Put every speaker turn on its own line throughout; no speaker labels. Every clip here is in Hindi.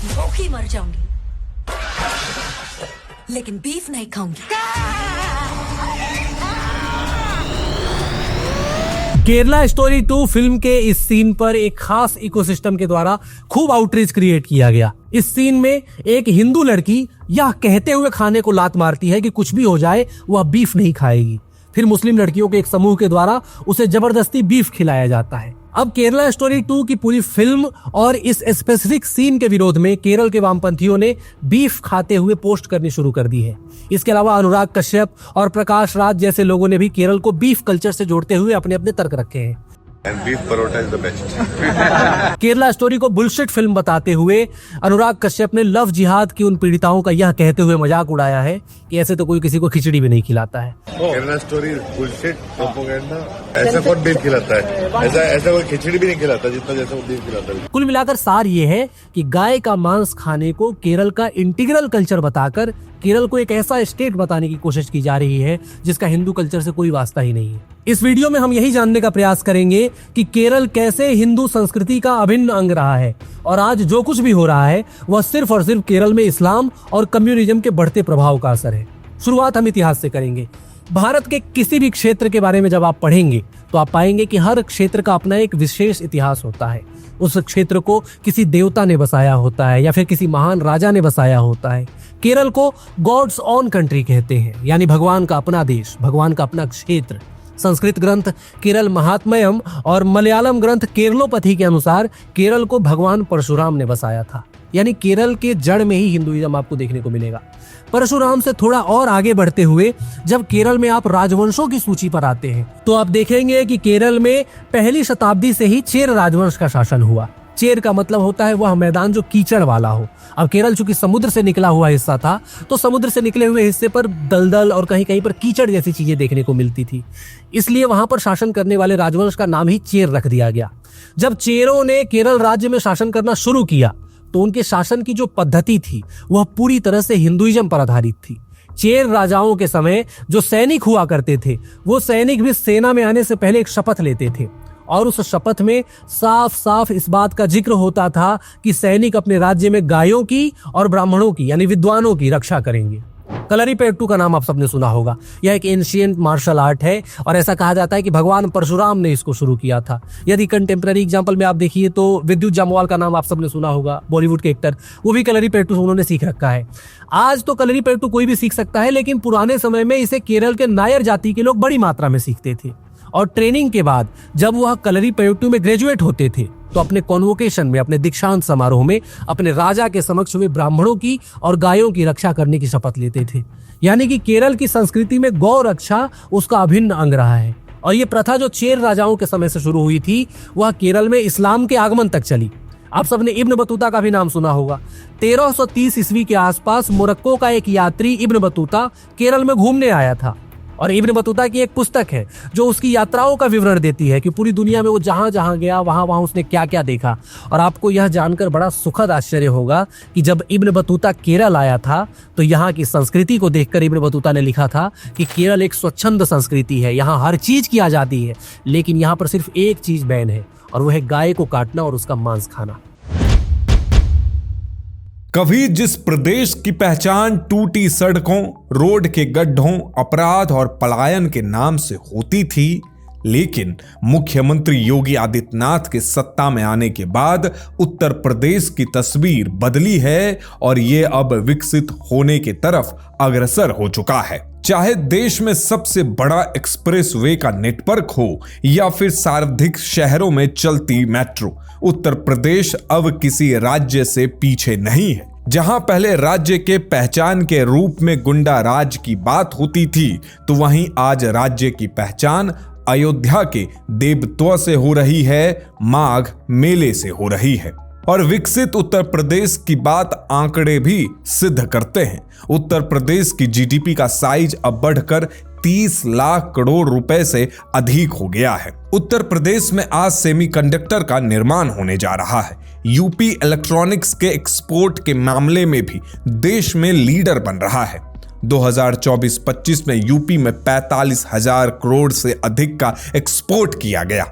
भूखी मर जाऊंगी लेकिन बीफ नहीं खाऊंगी।
केरला स्टोरी 2 फिल्म के इस सीन पर एक खास इकोसिस्टम के द्वारा खूब आउटरीच क्रिएट किया गया। इस सीन में एक हिंदू लड़की यह कहते हुए खाने को लात मारती है कि कुछ भी हो जाए वह बीफ नहीं खाएगी। फिर मुस्लिम लड़कियों के एक समूह के द्वारा उसे जबरदस्ती बीफ खिलाया जाता है। अब केरला स्टोरी 2 की पूरी फिल्म और इस स्पेसिफिक सीन के विरोध में केरल के वामपंथियों ने बीफ खाते हुए पोस्ट करनी शुरू कर दी है। इसके अलावा अनुराग कश्यप और प्रकाश राज जैसे लोगों ने भी केरल को बीफ कल्चर से जोड़ते हुए अपने अपने तर्क रखे हैं।
And beef parotta is the best.
Kerala story को बुलशिट फिल्म बताते हुए अनुराग कश्यप ने लव जिहाद की उन पीड़िताओं का यह कहते हुए मजाक उड़ाया है कि ऐसे तो कोई किसी को खिचड़ी भी नहीं खिलाता है।
Kerala story bullshit propaganda. ऐसा कौन बीफ खिलाता है? ऐसा कोई खिचड़ी भी नहीं खिलाता जितना जैसा वो बीफ खिलाता है।
कुल मिलाकर सार ये है कि गाय का मांस खाने को केरल का इंटीग्रल कल्चर बताकर केरल को एक ऐसा स्टेट बताने की कोशिश की जा रही है जिसका हिंदू कल्चर से कोई वास्ता ही नहीं है। इस वीडियो में हम यही जानने का प्रयास करेंगे कि केरल कैसे हिंदू संस्कृति का अभिन्न अंग रहा है और आज जो कुछ भी हो रहा है वह सिर्फ और सिर्फ केरल में इस्लाम और कम्युनिज्म के बढ़ते प्रभाव का असर है। शुरुआत हम इतिहास से करेंगे। भारत के किसी भी क्षेत्र के बारे में जब आप पढ़ेंगे तो आप पाएंगे कि हर क्षेत्र का अपना एक विशेष इतिहास होता है। उस क्षेत्र को किसी देवता ने बसाया होता है या फिर किसी महान राजा ने बसाया होता है। केरल को गॉड्स ओन कंट्री कहते हैं, यानी भगवान का अपना देश, भगवान का अपना क्षेत्र। संस्कृत ग्रंथ केरल महात्म्यम और मलयालम ग्रंथ केरलोपथी के अनुसार केरल को भगवान परशुराम ने बसाया था, यानी केरल के जड़ में ही हिंदुइज्म आपको देखने को मिलेगा। परशुराम से थोड़ा और आगे बढ़ते हुए जब केरल में आप राजवंशों की सूची पर आते हैं तो आप देखेंगे कि केरल में पहली शताब्दी से ही चेर राजवंश का शासन हुआ। चेर का मतलब होता है वह मैदान जो कीचड़ वाला हो। अब केरल चूंकि समुद्र से निकला हुआ हिस्सा था तो समुद्र से निकले हुए हिस्से पर दलदल और कहीं कहीं पर कीचड़ जैसी चीजें देखने को मिलती थी, इसलिए वहां पर शासन करने वाले राजवंश का नाम ही चेर रख दिया गया। जब चेरों ने केरल राज्य में शासन करना शुरू किया तो उनके शासन की जो पद्धति थी वह पूरी तरह से हिंदुइज्म पर आधारित थी। चेर राजाओं के समय जो सैनिक हुआ करते थे वो सैनिक भी सेना में आने से पहले एक शपथ लेते थे और उस शपथ में साफ साफ इस बात का जिक्र होता था कि सैनिक अपने राज्य में गायों की और ब्राह्मणों की यानी विद्वानों की रक्षा करेंगे। कलरीपयट्टू का नाम आप सबने सुना होगा। यह एक एंशिएंट मार्शल आर्ट है और ऐसा कहा जाता है कि भगवान परशुराम ने इसको शुरू किया था। यदि कंटेम्प्रेरी एग्जांपल में आप देखिए तो विद्युत जामवाल का नाम आप सबने सुना होगा, बॉलीवुड के एक्टर, वो भी कलरीपयट्टू उन्होंने सीख रखा है। आज तो कलरीपयट्टू कोई भी सीख सकता है, लेकिन पुराने समय में इसे केरल के नायर जाति के लोग बड़ी मात्रा में सीखते थे और ट्रेनिंग के बाद जब वह कलरीपयट्टू में ग्रेजुएट होते थे तो अपने कॉन्वोकेशन में, अपने दीक्षांत समारोह में अपने राजा के समक्ष वे ब्राह्मणों की और गायों की रक्षा करने की शपथ लेते थे। यानी कि केरल की संस्कृति में गौ रक्षा उसका अभिन्न अंग रहा है। और ये प्रथा जो चेर राजाओं के समय से शुरू हुई थी वह केरल में इस्लाम के आगमन तक चली। आप सबने इब्न बतूता का भी नाम सुना होगा। 1330 ईस्वी के आसपास मोरक्को का एक यात्री इब्न बतूता केरल में घूमने आया था और इब्न बतूता की एक पुस्तक है जो उसकी यात्राओं का विवरण देती है कि पूरी दुनिया में वो जहां जहां गया वहां वहां उसने क्या क्या देखा। और आपको यह जानकर बड़ा सुखद आश्चर्य होगा कि जब इब्न बतूता केरल आया था तो यहाँ की संस्कृति को देखकर इब्न बतूता ने लिखा था कि केरल एक स्वच्छंद संस्कृति है, यहाँ हर चीज की आजादी है, लेकिन यहाँ पर सिर्फ एक चीज बैन है और वह है गाय को काटना और उसका मांस खाना।
कभी जिस प्रदेश की पहचान टूटी सड़कों, रोड के गड्ढों, अपराध और पलायन के नाम से होती थी, लेकिन मुख्यमंत्री योगी आदित्यनाथ के सत्ता में आने के बाद उत्तर प्रदेश की तस्वीर बदली है और ये अब विकसित होने की तरफ अग्रसर हो चुका है। चाहे देश में सबसे बड़ा एक्सप्रेसवे का नेटवर्क हो या फिर सर्वाधिक शहरों में चलती मेट्रो, उत्तर प्रदेश अब किसी राज्य से पीछे नहीं है। जहां पहले राज्य के पहचान के रूप में गुंडा राज की बात होती थी तो वहीं आज राज्य की पहचान अयोध्या के देवत्व से हो रही है, माघ मेले से हो रही है। और विकसित उत्तर प्रदेश की बात आंकड़े भी सिद्ध करते हैं। उत्तर प्रदेश की जीडीपी का साइज अब बढ़कर 30 लाख करोड़ रुपए से अधिक हो गया है। उत्तर प्रदेश में आज सेमीकंडक्टर का निर्माण होने जा रहा है। यूपी इलेक्ट्रॉनिक्स के एक्सपोर्ट के मामले में भी देश में लीडर बन रहा है। 2024-25 में यूपी में 45,000 करोड़ से अधिक का एक्सपोर्ट किया गया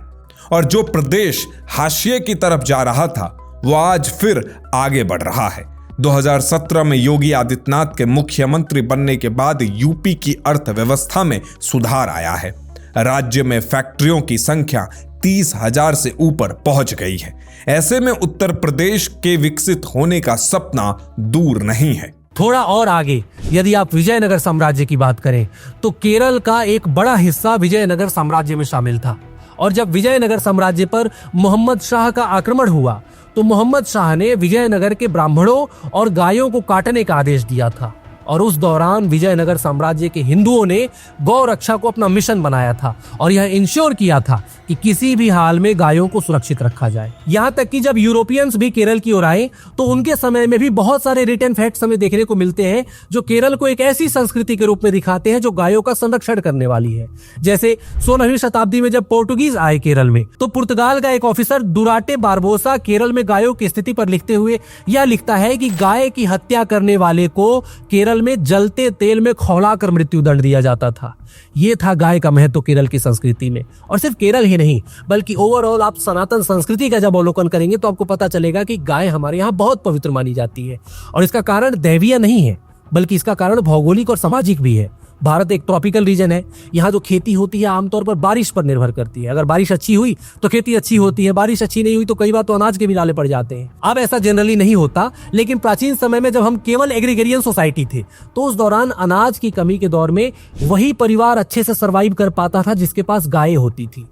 और जो प्रदेश हाशिए की तरफ जा रहा था वो आज फिर आगे बढ़ रहा है। 2017 में योगी आदित्यनाथ के मुख्यमंत्री बनने के बाद यूपी की अर्थव्यवस्था में सुधार आया है। राज्य में फैक्ट्रियों की संख्या 30,000 से ऊपर पहुंच गई है। ऐसे में उत्तर प्रदेश के विकसित होने का सपना दूर नहीं है।
थोड़ा और आगे यदि आप विजयनगर साम्राज्य की बात करें तो केरल का एक बड़ा हिस्सा विजयनगर साम्राज्य में शामिल था। और जब विजयनगर साम्राज्य पर मोहम्मद शाह का आक्रमण हुआ तो मोहम्मद शाह ने विजयनगर के ब्राह्मणों और गायों को काटने का आदेश दिया था। और उस दौरान विजयनगर साम्राज्य के हिंदुओं ने गौ रक्षा को अपना मिशन बनाया था और यह इंश्योर किया था कि किसी भी हाल में गायों को सुरक्षित रखा जाए। यहाँ तक कि जब यूरोपियंस भी केरल की ओर आए तो उनके समय में भी बहुत सारे रिटन फैक्ट्स हमें देखने को मिलते हैं जो केरल को एक ऐसी संस्कृति के रूप में दिखाते हैं जो गायों का संरक्षण करने वाली है। जैसे 16वीं शताब्दी में जब पोर्टुगीज आए केरल में तो पुर्तगाल का एक ऑफिसर दुराटे बारबोसा केरल में गायों की स्थिति पर लिखते हुए यह लिखता है कि गाय की हत्या करने वाले को केरल में जलते तेल में खौलाकर मृत्यु दंड दिया जाता था। यह था गाय का महत्व केरल की संस्कृति में। और सिर्फ केरल ही नहीं बल्कि ओवरऑल आप सनातन संस्कृति का जब अवलोकन करेंगे तो आपको पता चलेगा कि गाय हमारे यहाँ बहुत पवित्र मानी जाती है। और इसका कारण दैवीय नहीं है बल्कि इसका कारण भौगोलिक और सामाजिक भी है। भारत एक ट्रॉपिकल रीजन है। यहाँ जो खेती होती है आमतौर पर बारिश पर निर्भर करती है। अगर बारिश अच्छी हुई तो खेती अच्छी होती है, बारिश अच्छी नहीं हुई तो कई बार तो अनाज के भी नाले पड़ जाते हैं। अब ऐसा जनरली नहीं होता, लेकिन प्राचीन समय में जब हम केवल एग्रीगेरियन सोसाइटी थे तो उस दौरान अनाज की कमी के दौर में वही परिवार अच्छे से सर्वाइव कर पाता था जिसके पास गायें होती थी।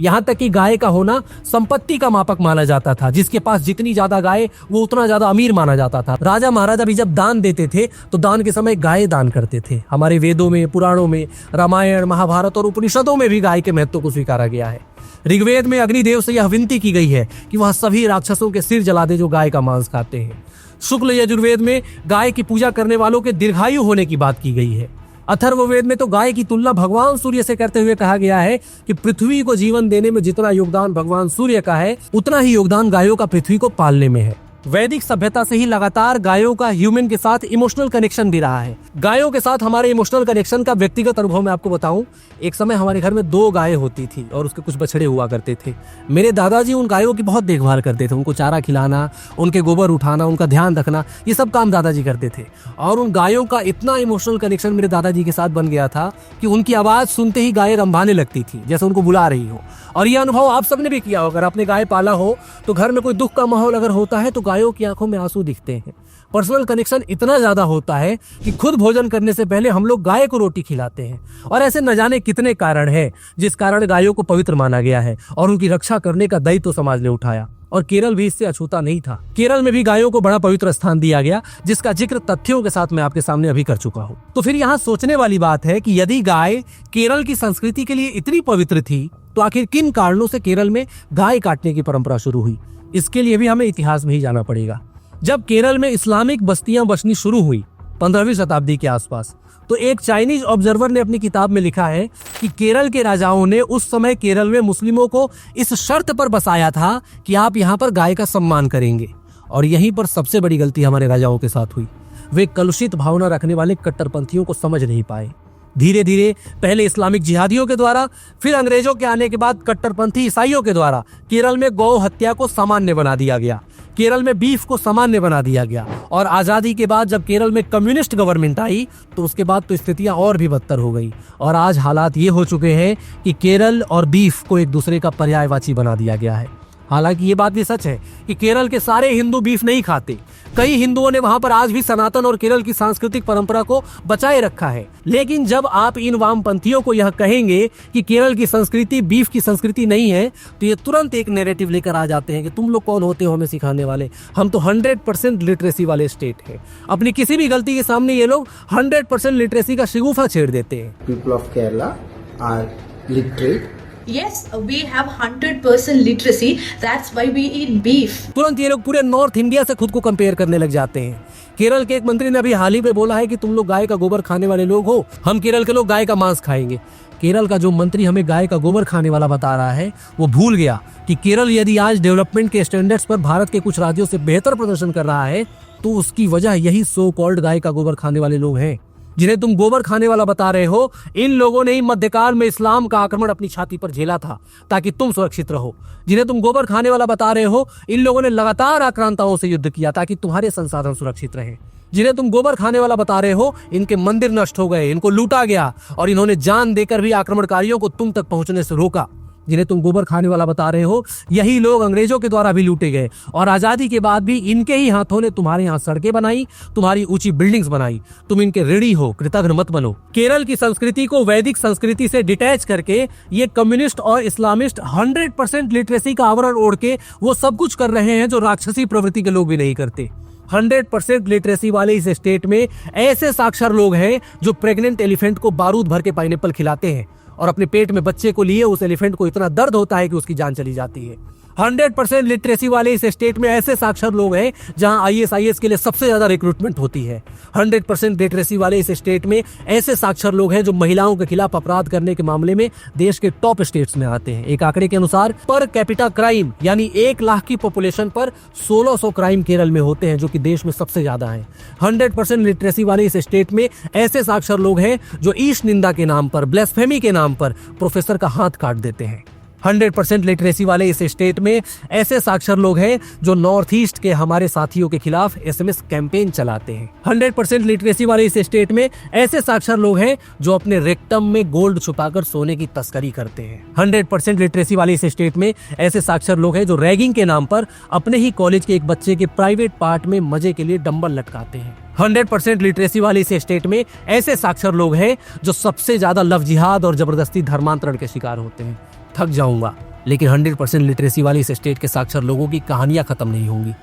यहाँ तक कि गाय का होना संपत्ति का मापक माना जाता था। जिसके पास जितनी ज्यादा गाय वो उतना ज्यादा अमीर माना जाता था। राजा महाराजा भी जब दान देते थे तो दान के समय गाय दान करते थे। हमारे वेदों में, पुराणों में, रामायण, महाभारत और उपनिषदों में भी गाय के महत्व को स्वीकारा गया है। ऋग्वेद में अग्निदेव से यह विनती की गई है कि वह सभी राक्षसों के सिर जला दे जो गाय का मांस खाते हैं। शुक्ल यजुर्वेद में गाय की पूजा करने वालों के दीर्घायु होने की बात की गई है। अथर्ववेद में तो गाय की तुलना भगवान सूर्य से करते हुए कहा गया है कि पृथ्वी को जीवन देने में जितना योगदान भगवान सूर्य का है उतना ही योगदान गायों का पृथ्वी को पालने में है। वैदिक सभ्यता से ही लगातार गायों का ह्यूमन के साथ इमोशनल कनेक्शन भी रहा है। गायों के साथ हमारे इमोशनल कनेक्शन का व्यक्तिगत अनुभव मैं आपको बताऊं। एक समय हमारे घर में 2 गायें होती थी और उसके कुछ बछड़े हुआ करते थे। मेरे दादाजी उन गायों की बहुत देखभाल करते थे। उनको चारा खिलाना, उनके गोबर उठाना, उनका ध्यान रखना, ये सब काम दादाजी करते थे। और उन गायों का इतना इमोशनल कनेक्शन मेरे दादाजी के साथ बन गया था कि उनकी आवाज सुनते ही गायें रंभाने लगती थी, जैसे उनको बुला रही हो। और यह अनुभव आप सबने भी किया हो। अगर आपने गाय पाला हो तो घर में कोई दुख का माहौल अगर होता है तो गायों की आंखों में आंसू दिखते हैं। पर्सनल कनेक्शन इतना ज्यादा होता है कि खुद भोजन करने से पहले हम लोग गाय को रोटी खिलाते हैं। और ऐसे न जाने कितने कारण हैं जिस कारण गायों को पवित्र माना गया है और उनकी रक्षा करने का दायित्व समाज ने उठाया। और केरल भी इससे अछूता नहीं था। केरल में भी गायों को बड़ा पवित्र स्थान दिया गया जिसका जिक्र तथ्यों के साथ मैं आपके सामने अभी कर चुका हूँ। तो फिर यहाँ सोचने वाली बात है कि यदि गाय केरल की संस्कृति के लिए इतनी पवित्र थी तो आखिर किन कारणों से केरल में गाय काटने की परंपरा शुरू हुई। इसके लिए भी हमें इतिहास में ही जाना पड़ेगा। जब केरल में इस्लामिक बस्तियां बसनी शुरू हुई 15वीं शताब्दी के आसपास, तो एक चाइनीज ऑब्जर्वर ने अपनी किताब में लिखा है कि केरल के राजाओं ने उस समय केरल में मुस्लिमों को इस शर्त पर बसाया था कि आप यहाँ पर गाय का सम्मान करेंगे। और यहीं पर सबसे बड़ी गलती हमारे राजाओं के साथ हुई। वे कलुषित भावना रखने वाले कट्टरपंथियों को समझ नहीं पाए। धीरे धीरे पहले इस्लामिक जिहादियों के द्वारा, फिर अंग्रेजों के आने के बाद कट्टरपंथी ईसाइयों के द्वारा केरल में गौ हत्या को सामान्य बना दिया गया। केरल में बीफ को सामान्य बना दिया गया। और आजादी के बाद जब केरल में कम्युनिस्ट गवर्नमेंट आई तो उसके बाद तो स्थितियां और भी बदतर हो गई। और आज हालात ये हो चुके हैं कि केरल और बीफ को एक दूसरे का पर्यायवाची बना दिया गया है। हालांकि ये बात भी सच है कि केरल के सारे हिंदू बीफ नहीं खाते। कई हिंदुओं ने वहां पर आज भी सनातन और केरल की सांस्कृतिक परंपरा को बचाए रखा है। लेकिन जब आप इन वामपंथियों को यह कहेंगे कि केरल की संस्कृति बीफ की संस्कृति नहीं है तो ये तुरंत एक नैरेटिव लेकर आ जाते हैं कि तुम लोग कौन होते हो हमें सिखाने वाले। हम तो 100% लिटरेसी वाले स्टेट है। अपनी किसी भी गलती के सामने ये लोग 100% लिटरेसी का शिगुफा छेड़ देते हैं।
People of Kerala are literate.
Yes, we have 100% literacy. That's why we eat beef.
तुरंत ये लोग पूरे नॉर्थ इंडिया से खुद को कंपेयर करने लग जाते हैं। केरल के एक मंत्री ने अभी हाल ही में बोला है कि तुम लोग गाय का गोबर खाने वाले लोग हो, हम केरल के लोग गाय का मांस खाएंगे। केरल का जो मंत्री हमें गाय का गोबर खाने वाला बता रहा है वो भूल गया कि केरल यदि आज डेवलपमेंट के स्टैंडर्ड्स पर भारत के कुछ राज्यों से बेहतर प्रदर्शन कर रहा है तो उसकी वजह यही सो कॉल्ड गाय का गोबर खाने वाले लोग हैं। जिन्हें तुम गोबर खाने वाला बता रहे हो, इन लोगों ने ही मध्यकाल में इस्लाम का आक्रमण अपनी छाती पर झेला था ताकि तुम सुरक्षित रहो। जिन्हें तुम गोबर खाने वाला बता रहे हो, इन लोगों ने लगातार आक्रांताओं से युद्ध किया ताकि तुम्हारे संसाधन सुरक्षित रहे। जिन्हें तुम गोबर खाने वाला बता रहे हो, इनके मंदिर नष्ट हो गए, इनको लूटा गया और इन्होंने जान देकर भी आक्रमणकारियों को तुम तक पहुंचने से रोका। जिन्हें तुम गोबर खाने वाला बता रहे हो, यही लोग अंग्रेजों के द्वारा भी लूटे गए और आजादी के बाद भी इनके ही हाथों ने तुम्हारे यहाँ सड़कें बनाई, तुम्हारी ऊंची बिल्डिंग्स बनाई। तुम इनके ऋणी हो, कृतज्ञ मत बनो। केरल की संस्कृति को वैदिक संस्कृति से डिटैच करके ये कम्युनिस्ट और इस्लामिस्ट 100% लिटरेसी का आवरण ओढ़ के वो सब कुछ कर रहे हैं जो राक्षसी प्रवृत्ति के लोग भी नहीं करते। 100% लिटरेसी वाले इस स्टेट में ऐसे साक्षर लोग हैं जो प्रेग्नेंट एलिफेंट को बारूद भर के पाइनएप्पल खिलाते हैं और अपने पेट में बच्चे को लिए उस एलिफेंट को इतना दर्द होता है कि उसकी जान चली जाती है। 100% लिटरेसी वाले इस स्टेट में ऐसे साक्षर लोग हैं जहां IAS के लिए सबसे ज्यादा रिक्रूटमेंट होती है। 100% लिटरेसी वाले इस स्टेट में ऐसे साक्षर लोग हैं जो महिलाओं के खिलाफ अपराध करने के मामले में देश के टॉप स्टेट्स में आते हैं। एक आंकड़े के अनुसार पर कैपिटा क्राइम यानी 1 लाख की पॉपुलेशन पर 1600 क्राइम केरल में होते हैं, जो कि देश में सबसे ज्यादा है। 100% लिटरेसी वाले इस स्टेट में ऐसे साक्षर लोग हैं जो ईश निंदा के नाम पर, ब्लेस्फेमी के नाम पर प्रोफेसर का हाथ काट देते हैं। 100% लिटरेसी वाले इस स्टेट में ऐसे साक्षर लोग हैं जो नॉर्थ ईस्ट के हमारे साथियों के खिलाफ SMS कैंपेन चलाते हैं। 100% लिटरेसी वाले इस स्टेट में ऐसे साक्षर लोग हैं जो अपने रेक्टम में गोल्ड छुपाकर सोने की तस्करी करते हैं। 100% लिटरेसी वाले इस स्टेट में ऐसे साक्षर लोग हैं जो रैगिंग के नाम पर अपने ही कॉलेज के एक बच्चे के प्राइवेट पार्ट में मजे के लिए डंबल लटकाते हैं। 100% लिटरेसी वाले इस स्टेट में ऐसे साक्षर लोग हैं जो सबसे ज्यादा लव जिहाद और जबरदस्ती धर्मांतरण के शिकार होते हैं। थक जाऊंगा, लेकिन 100% लिटरेसी वाली इस स्टेट के साक्षर लोगों की कहानियां खत्म नहीं होंगी।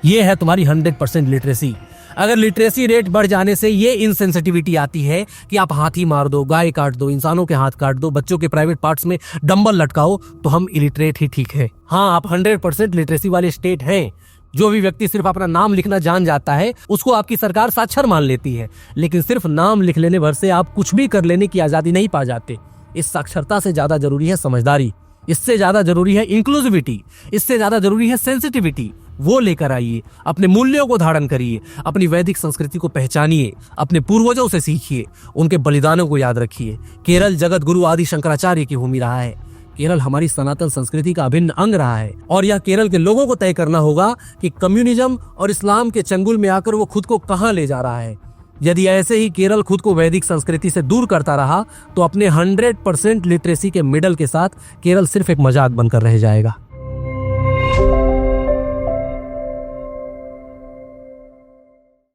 ये है तुम्हारी 100% लिटरेसी। अगर लिटरेसी रेट बढ़ जाने से ये इनसेंसिटिविटी आती है कि आप हाथी मार दो, गाय काट दो, इंसानों के हाथ काट दो, बच्चों के प्राइवेट पार्ट्स में डंबल लटकाओ, तो हम इलिटरेट ही ठीक है। हाँ, आप 100% लिटरेसी वाले स्टेट हैं। जो भी व्यक्ति सिर्फ अपना नाम लिखना जान जाता है उसको आपकी सरकार साक्षर मान लेती है, लेकिन सिर्फ नाम लिख लेने भर से आप कुछ भी कर लेने की आजादी नहीं पा जाते। इस साक्षरता से ज्यादा जरूरी है समझदारी, इससे ज्यादा जरूरी है इंक्लूसिविटी, इससे ज्यादा जरूरी है सेंसिटिविटी। वो लेकर आइए, अपने मूल्यों को धारण करिए, अपनी वैदिक संस्कृति को पहचानिए, अपने पूर्वजों से सीखिए, उनके बलिदानों को याद रखिए। केरल जगत गुरु आदि शंकराचार्य की भूमि रहा है। केरल हमारी सनातन संस्कृति का अभिन्न अंग रहा है और यह केरल के लोगों को तय करना होगा कि कम्युनिज्म और इस्लाम के चंगुल में आकर वो खुद को कहां ले जा रहा है। यदि ऐसे ही केरल खुद को वैदिक संस्कृति से दूर करता रहा तो अपने 100% लिटरेसी के मेडल के साथ केरल सिर्फ एक मजाक बनकर रह जाएगा।